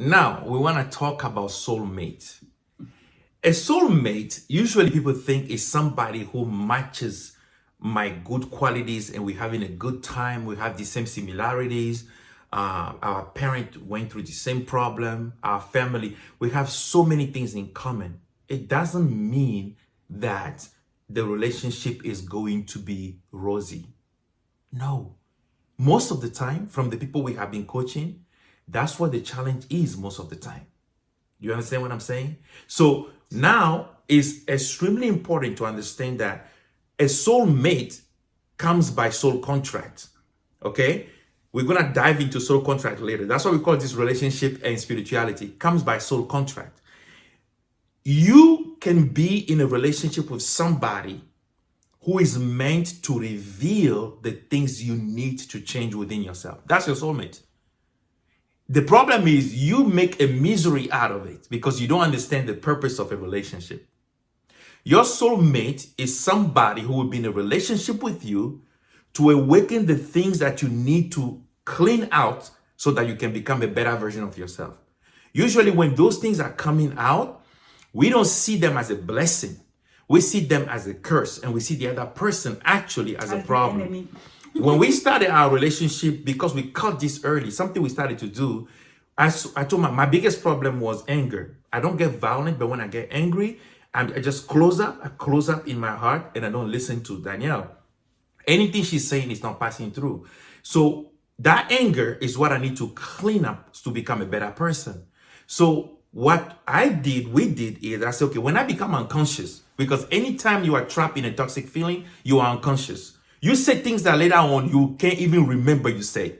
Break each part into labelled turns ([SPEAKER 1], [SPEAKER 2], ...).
[SPEAKER 1] Now, we want to talk about soulmate. A soulmate, usually people think is somebody who matches my good qualities and we're having a good time. We have the same similarities. Our parent went through the same problem. Our family, we have so many things in common. It doesn't mean that the relationship is going to be rosy. No. Most of the time, from the people we have been coaching, that's what the challenge is most of the time. You understand what I'm saying? So now it's extremely important to understand that a soulmate comes by soul contract. Okay? We're going to dive into soul contract later. That's what we call this relationship and spirituality. It comes by soul contract. You can be in a relationship with somebody who is meant to reveal the things you need to change within yourself. That's your soulmate. The problem is you make a misery out of it because you don't understand the purpose of a relationship. Your soulmate is somebody who will be in a relationship with you to awaken the things that you need to clean out so that you can become a better version of yourself. Usually when those things are coming out, we don't see them as a blessing. We see them as a curse, and we see the other person actually as a problem. When we started our relationship, because we caught this early, something we started to do, I told my biggest problem was anger. I don't get violent, but when I get angry, I just close up in my heart, and I don't listen to Danielle. Anything she's saying is not passing through. So that anger is what I need to clean up to become a better person. So what we did is I said, okay, when I become unconscious, because anytime you are trapped in a toxic feeling, you are unconscious. You say things that later on you can't even remember you say.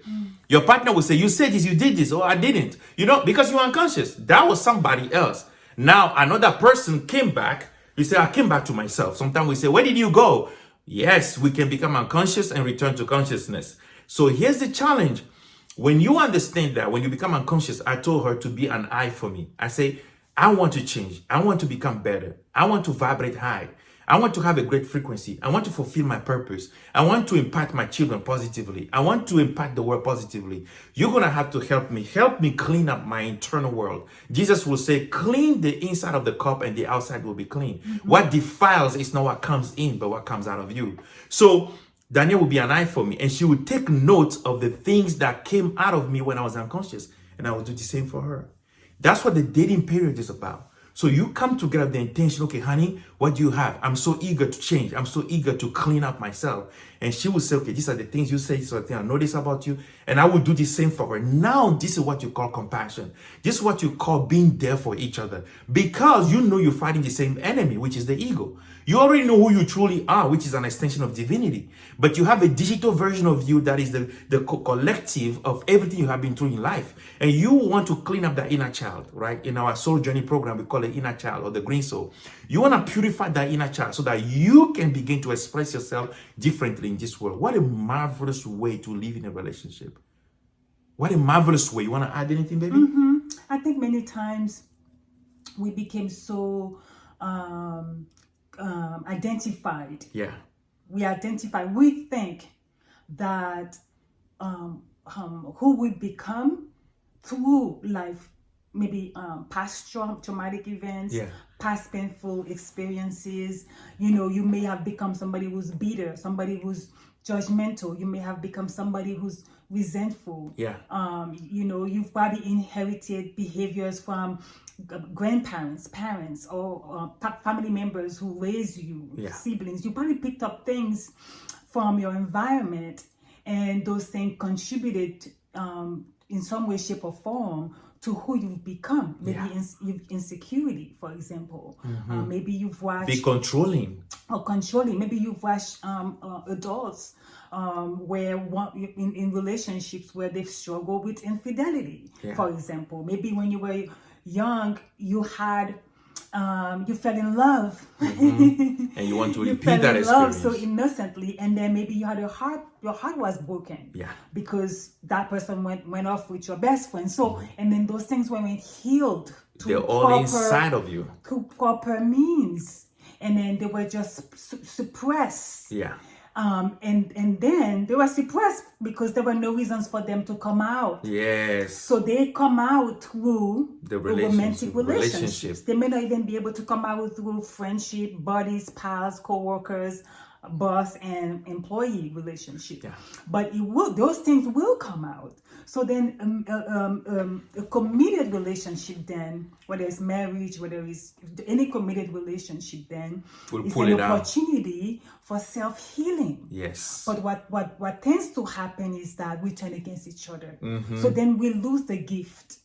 [SPEAKER 1] Your partner will say, you said this, you did this, or I didn't. You know, because you're unconscious. That was somebody else. Now another person came back. You say, I came back to myself. Sometimes we say, where did you go? Yes, we can become unconscious and return to consciousness. So here's the challenge. When you understand that, when you become unconscious, I told her to be an eye for me. I say, I want to change. I want to become better. I want to vibrate high. I want to have a great frequency. I want to fulfill my purpose. I want to impact my children positively. I want to impact the world positively. You're going to have to help me clean up my internal world. Jesus will say, clean the inside of the cup and the outside will be clean. What defiles is not what comes in, but what comes out of you. So Danielle will be an eye for me, and she would take note of the things that came out of me when I was unconscious, and I will do the same for her. That's what the dating period is about. So you come together with the intention, okay, honey, what do you have? I'm so eager to change. I'm so eager to clean up myself. And she will say, okay, these are the things you say, these are the things I notice about you. And I will do the same for her. Now, this is what you call compassion. This is what you call being there for each other. Because you know you're fighting the same enemy, which is the ego. You already know who you truly are, which is an extension of divinity. But you have a digital version of you that is the collective of everything you have been through in life. And you want to clean up that inner child, right? In our soul journey program, we call it inner child or the green soul. You want to purify that inner child so that you can begin to express yourself differently in this world. What a marvelous way to live in a relationship. What a marvelous way. You want to add anything, baby?
[SPEAKER 2] I think many times we became so identified.
[SPEAKER 1] Yeah.
[SPEAKER 2] We think that who we become through life, maybe past traumatic events, past painful experiences. You know, you may have become somebody who's bitter, somebody who's judgmental. You may have become somebody who's resentful.
[SPEAKER 1] Yeah.
[SPEAKER 2] You know, you've probably inherited behaviors from grandparents, parents, or family members who raised you, siblings. You probably picked up things from your environment, and those things contributed in some way, shape, or form to who you've become. Maybe insecurity, for example. Maybe you've watched...
[SPEAKER 1] Be controlling.
[SPEAKER 2] Or controlling. Maybe you've watched adults where in relationships where they've struggled with infidelity, for example. Maybe when you were young, you had you fell in love,
[SPEAKER 1] and you want to repeat that experience.
[SPEAKER 2] Love so innocently, and then maybe you had your heart was broken, because that person went off with your best friend. So and then those things weren't healed
[SPEAKER 1] they're all inside of you
[SPEAKER 2] through proper means, and then they were just suppressed. And then they were suppressed because there were no reasons for them to come out.
[SPEAKER 1] Yes.
[SPEAKER 2] So they come out through
[SPEAKER 1] The
[SPEAKER 2] romantic relationships.
[SPEAKER 1] relationship.
[SPEAKER 2] They may not even be able to come out through friendship, buddies, pals, co-workers, boss and employee relationship.
[SPEAKER 1] Yeah.
[SPEAKER 2] But it will; those things will come out. So then a committed relationship then, whether it's marriage, whether it's any committed relationship then,
[SPEAKER 1] We'll
[SPEAKER 2] is
[SPEAKER 1] pull
[SPEAKER 2] an
[SPEAKER 1] it out.
[SPEAKER 2] opportunity for self-healing.
[SPEAKER 1] Yes.
[SPEAKER 2] But what tends to happen is that we turn against each other.
[SPEAKER 1] Mm-hmm.
[SPEAKER 2] So then we lose the gift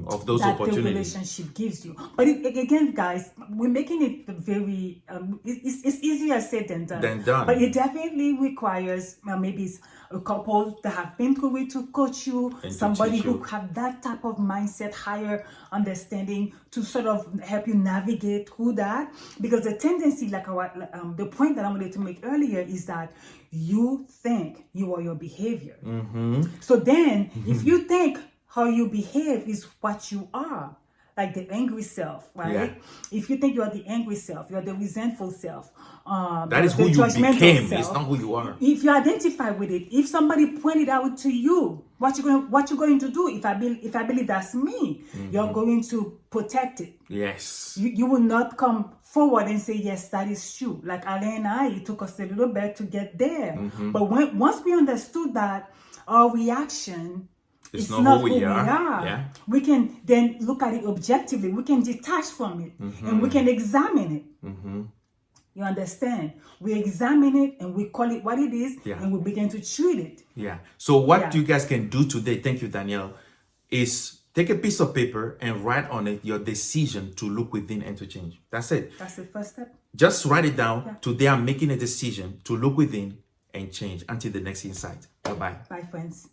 [SPEAKER 1] Of those
[SPEAKER 2] that the
[SPEAKER 1] opportunities.
[SPEAKER 2] relationship gives you. But again, guys, we're making it very, it's easier said than done. But it definitely requires maybe it's a couple that have been through it to coach you,
[SPEAKER 1] And to
[SPEAKER 2] somebody
[SPEAKER 1] teach you.
[SPEAKER 2] who have that type of mindset, higher understanding to sort of help you navigate through that. Because the tendency, like the point that I wanted to make earlier is that you think you are your behavior. So then if you think how you behave is what you are, like the angry self, right?
[SPEAKER 1] Yeah.
[SPEAKER 2] If you think you are the angry self, you are the resentful self.
[SPEAKER 1] That is
[SPEAKER 2] the
[SPEAKER 1] who you
[SPEAKER 2] judgmental
[SPEAKER 1] became.
[SPEAKER 2] self.
[SPEAKER 1] It's not who you are.
[SPEAKER 2] If you identify with it, if somebody pointed out to you what you're going to do, if I believe that's me, you're going to protect it.
[SPEAKER 1] Yes.
[SPEAKER 2] You will not come forward and say, yes, that is true. Like Alain and I, it took us a little bit to get there. But once we understood that our reaction
[SPEAKER 1] It's
[SPEAKER 2] is
[SPEAKER 1] not who we are. Yeah.
[SPEAKER 2] we can then look at it objectively. We can detach from it and we can examine it. You understand? We examine it and we call it what it is, and we begin to treat it.
[SPEAKER 1] Yeah. So what you guys can do today, thank you, Danielle, is take a piece of paper and write on it your decision to look within and to change. That's it.
[SPEAKER 2] That's the first step.
[SPEAKER 1] Just write it down. Today I'm making a decision to look within and change. Until the next insight. Bye-bye.
[SPEAKER 2] Bye, friends.